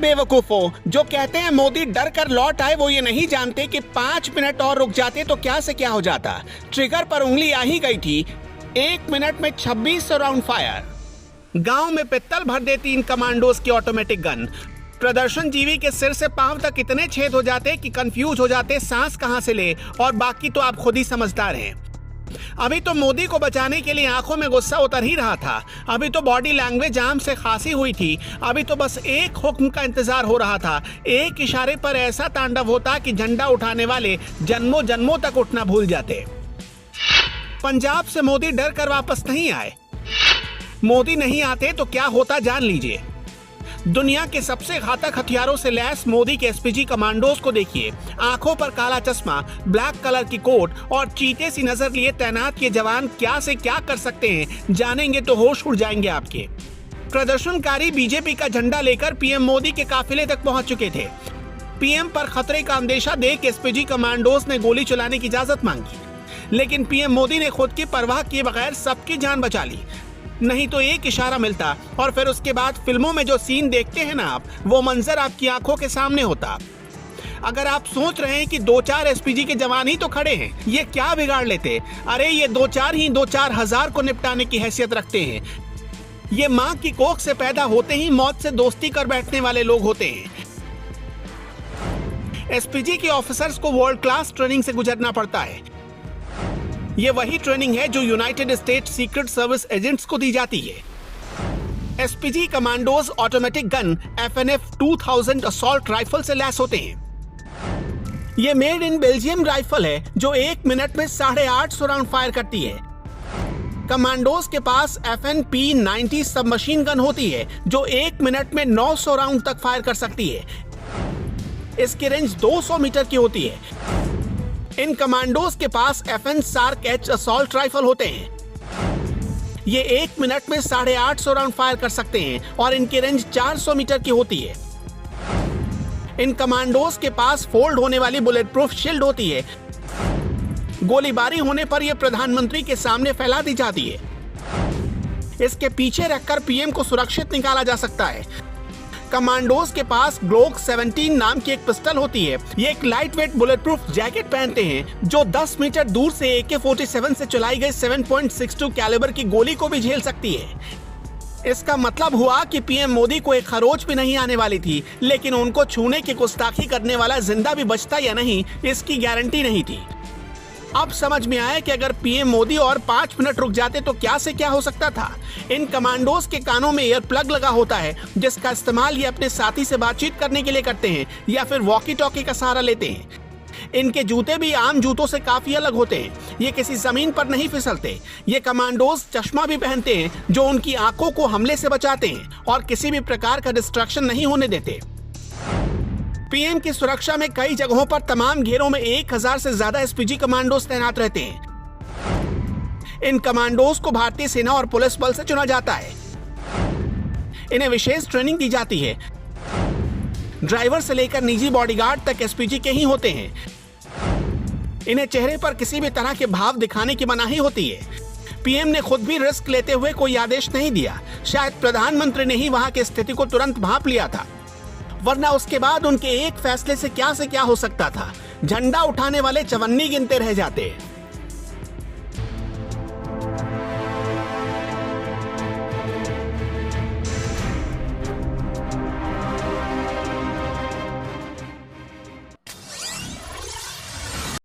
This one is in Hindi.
बेवकूफों, जो कहते हैं मोदी डर कर लौट आए, वो ये नहीं जानते कि 5 मिनट और रुक जाते तो क्या से क्या हो जाता। ट्रिगर पर उंगली आ ही गई थी। 1 मिनट में 2600 राउंड फायर। गांव में पित्तल भर देती इन कमांडोज की ऑटोमेटिक गन। प्रदर्शनजीवी के सिर से पांव तक इतने छेद हो जाते कि कंफ्यूज हो जाते सांस कहां से ले, और बाकी तो आप खुद ही समझदार हैं। अभी तो मोदी को बचाने के लिए आंखों में गुस्सा उतर ही रहा था। अभी तो बॉडी लैंग्वेज आम से खांसी हुई थी। अभी तो बस एक हुक्म का इंतजार हो रहा था। एक इशारे पर ऐसा तांडव होता कि झंडा उठाने वाले जन्मों जन्मों तक उठना भूल जाते। पंजाब से मोदी डर कर वापस नहीं आए। मोदी नहीं आते तो क्या होता जान लीजिए। दुनिया के सबसे घातक हथियारों से लैस मोदी के एसपीजी कमांडोज को देखिए। आंखों पर काला चश्मा, ब्लैक कलर की कोट और चीते सी नजर लिए तैनात ये जवान क्या से क्या कर सकते हैं, जानेंगे तो होश उड़ जाएंगे आपके। प्रदर्शनकारी बीजेपी का झंडा लेकर पीएम मोदी के काफिले तक पहुंच चुके थे। पीएम पर खतरे का अंदेशा देख एसपीजी कमांडोज ने गोली चलाने की इजाजत मांगी, लेकिन पीएम मोदी ने खुद की परवाह किए बगैर सबकी जान बचा ली। नहीं तो एक इशारा मिलता और फिर उसके बाद फिल्मों में जो सीन देखते हैं ना आप, वो मंजर आपकी आंखों के सामने होता। अगर आप सोच रहे हैं कि 2-4 एसपीजी के जवान ही तो खड़े हैं, ये क्या बिगाड़ लेते, अरे ये 2-4 ही 2-4 हजार को निपटाने की हैसियत रखते हैं। ये माँ की कोख से पैदा होते ही मौत से दोस्ती कर बैठने वाले लोग होते हैं। एसपीजी के ऑफिसर्स को वर्ल्ड क्लास ट्रेनिंग से गुजरना पड़ता है। ये वही ट्रेनिंग है जो United state secret service agents को दी जाती है। SPG commandos automatic gun FNF 2000 assault rifle से लैस होते हैं। ये मेड इन बेल्जियम राइफल है जो 1 मिनट में 850 राउंड फायर करती है। कमांडोज के पास FNP-90 सबमशीन गन होती है जो 1 मिनट में 900 राउंड तक फायर कर सकती है। इसकी रेंज 200 मीटर की होती है। इन कमांडोज के पास FN SCAR H assault rifle होते हैं। ये 1 मिनट में 850 राउंड फायर कर सकते हैं और इनकी रेंज 400 मीटर की होती है। इन कमांडोज के पास फोल्ड होने वाली बुलेट प्रूफ शील्ड होती है। गोलीबारी होने पर यह प्रधानमंत्री के सामने फैला दी जाती है। इसके पीछे रखकर पीएम को सुरक्षित निकाला जा सकता है। कमांडोज के पास ग्लोक 17 नाम की एक पिस्टल होती है। ये एक light weight bullet proof jacket पहनते हैं जो 10 मीटर दूर से AK-47 से चलाई गई 7.62 कैलिबर की गोली को भी झेल सकती है। इसका मतलब हुआ कि पीएम मोदी को एक खरोच भी नहीं आने वाली थी, लेकिन उनको छूने की गुस्ताखी करने वाला जिंदा भी बचता या नहीं, इसकी गारंटी नहीं थी। अब समझ में आया कि अगर पीएम मोदी और 5 मिनट रुक जाते तो क्या से क्या हो सकता था। इन कमांडोज के कानों में ईयर प्लग लगा होता है जिसका इस्तेमाल ये अपने साथी से बातचीत करने के लिए करते हैं या फिर वॉकी टॉकी का सहारा लेते हैं। इनके जूते भी आम जूतों से काफी अलग होते हैं। ये किसी जमीन पर नहीं फिसलते। ये कमांडोज चश्मा भी पहनते हैं जो उनकी आंखों को हमले से बचाते हैं और किसी भी प्रकार का डिस्ट्रैक्शन नहीं होने देते। पीएम की सुरक्षा में कई जगहों पर तमाम घेरों में 1000 से ज्यादा एसपीजी कमांडोज तैनात रहते हैं। इन कमांडोज को भारतीय सेना और पुलिस बल से चुना जाता है। इन्हें विशेष ट्रेनिंग दी जाती है। ड्राइवर से लेकर निजी बॉडीगार्ड तक एसपीजी के ही होते हैं। इन्हें चेहरे पर किसी भी तरह के भाव दिखाने की मनाही होती है। पीएम ने खुद भी रिस्क लेते हुए कोई आदेश नहीं दिया। शायद प्रधानमंत्री ने ही वहां की स्थिति को तुरंत भांप लिया था, वरना उसके बाद उनके एक फैसले से क्या हो सकता था। झंडा उठाने वाले चवन्नी गिनते रह जाते।